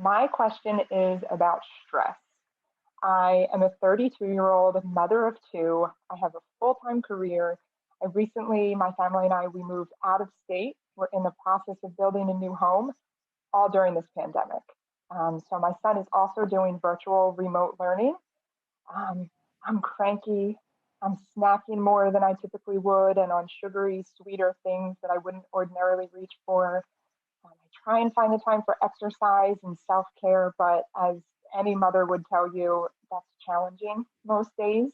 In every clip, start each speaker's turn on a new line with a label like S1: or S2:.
S1: My question is about stress. I am a 32-year-old mother of two. I have a full-time career. My family and I, we moved out of state. We're in the process of building a new home, all during this pandemic. So my son is also doing virtual remote learning. Um, I'm cranky. I'm snacking more than I typically would and on sugary, sweeter things that I wouldn't ordinarily reach for. I try and find the time for exercise and self care, but as any mother would tell you, that's challenging most days.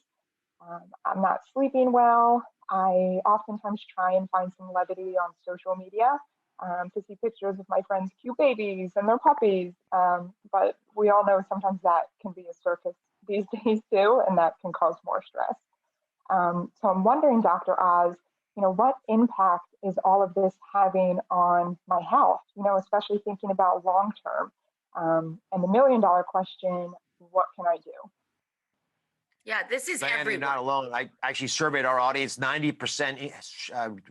S1: I'm not sleeping well. I oftentimes try and find some levity on social media to see pictures of my friends' cute babies and their puppies. But we all know sometimes that can be a circus these days too, and that can cause more stress. So I'm wondering, Dr. Oz, what impact is all of this having on my health, especially thinking about long term? And the $1,000,000 question, what can I do?
S2: Yeah, this is
S3: Diana,
S2: everywhere.
S3: you're not alone. I actually surveyed our audience. 90%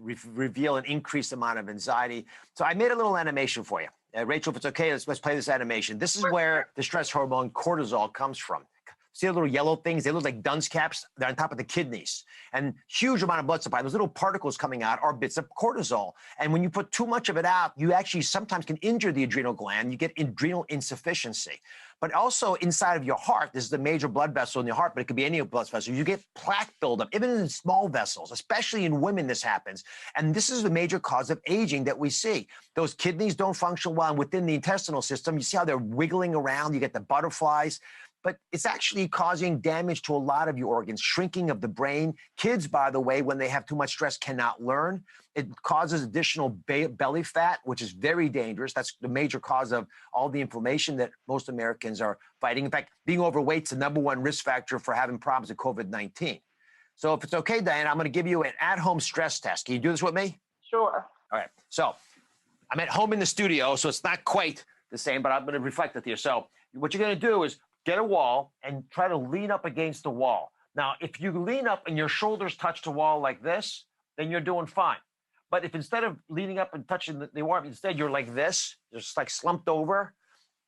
S3: reveal an increased amount of anxiety. So I made a little animation for you. Rachel, if it's okay, let's play this animation. This is where the stress hormone cortisol comes from. See the little yellow things? They look like dunce caps. They're on top of the kidneys. And huge amount of blood supply. Those little particles coming out are bits of cortisol. And when you put too much of it out, you actually sometimes can injure the adrenal gland. You get adrenal insufficiency. But also inside of your heart, this is the major blood vessel in your heart, but it could be any blood vessel. You get plaque buildup, even in small vessels, especially in women, this happens. And this is the major cause of aging that we see. Those kidneys don't function well. And within the intestinal system, you see how they're wiggling around. You get the butterflies. But it's actually causing damage to a lot of your organs, shrinking of the brain. Kids, by the way, when they have too much stress, cannot learn. It causes additional belly fat, which is very dangerous. That's the major cause of all the inflammation that most Americans are fighting. In fact, being overweight is the #1 risk factor for having problems with COVID-19. So if it's okay, Diana, I'm going to give you an at-home stress test. Can you do this with me?
S1: Sure.
S3: All right. So I'm at home in the studio, so it's not quite the same, but I'm going to reflect it here. So what you're going to do is get a wall and try to lean up against the wall. Now, if you lean up and your shoulders touch the wall like this, then you're doing fine. But if instead of leaning up and touching the wall, instead you're like this, just like slumped over,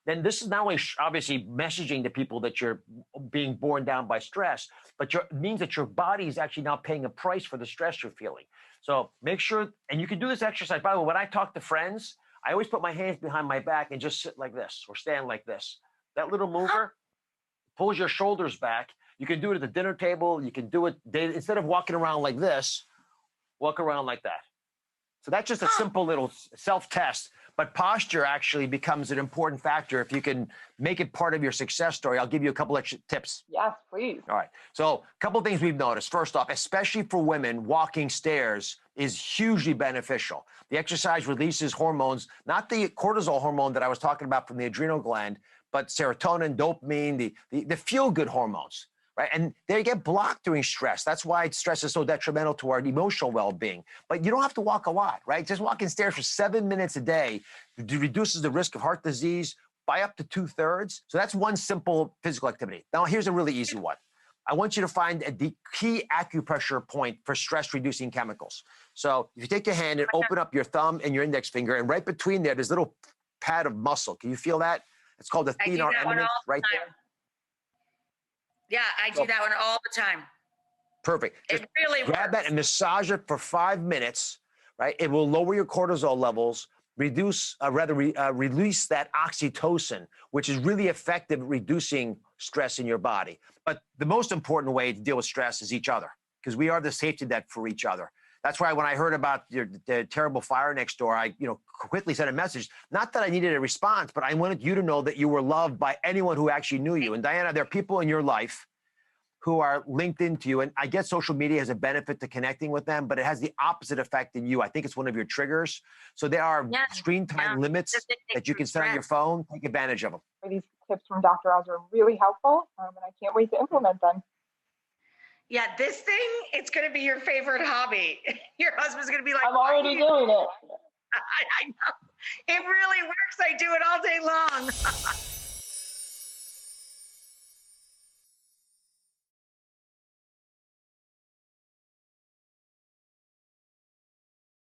S3: then this is not only obviously messaging to people that you're being borne down by stress, but it means that your body is actually now paying a price for the stress you're feeling. So make sure, and you can do this exercise. By the way, when I talk to friends, I always put my hands behind my back and just sit like this or stand like this. That little mover pulls your shoulders back. You can do it at the dinner table. You can do it instead of walking around like this, walk around like that. So that's just a simple little self-test. But posture actually becomes an important factor. If you can make it part of your success story, I'll give you a couple extra tips.
S1: Yes, please.
S3: All right. So a couple of things we've noticed. First off, especially for women, walking stairs is hugely beneficial. The exercise releases hormones, not the cortisol hormone that I was talking about from the adrenal gland, but serotonin, dopamine, the feel-good hormones, right? And they get blocked during stress. That's why stress is so detrimental to our emotional well-being. But you don't have to walk a lot, right? Just walking stairs for 7 minutes a day reduces the risk of heart disease by up to 2/3. So that's one simple physical activity. Now, here's a really easy one. I want you to find the key acupressure point for stress-reducing chemicals. So if you take your hand and open up your thumb and your index finger, and right between there, there's a little pad of muscle. Can you feel that? It's called the thenar eminence right there.
S2: Yeah, I do that one all the time.
S3: Perfect.
S2: It really
S3: grab that and massage it for 5 minutes, right? It will lower your cortisol levels, release that oxytocin, which is really effective at reducing stress in your body. But the most important way to deal with stress is each other, because we are the safety net for each other. That's why when I heard about the terrible fire next door, I quickly sent a message. Not that I needed a response, but I wanted you to know that you were loved by anyone who actually knew you. And Diana, there are people in your life who are linked into you. And I guess social media has a benefit to connecting with them, but it has the opposite effect in you. I think it's one of your triggers. So there are screen time limits that you can set on your phone. Take advantage of them.
S1: These tips from Dr. Oz are really helpful, and I can't wait to implement them.
S2: Yeah, this thing, it's going to be your favorite hobby. Your husband's going to be like,
S1: I'm already doing it.
S2: I know. It really works. I do it all day long.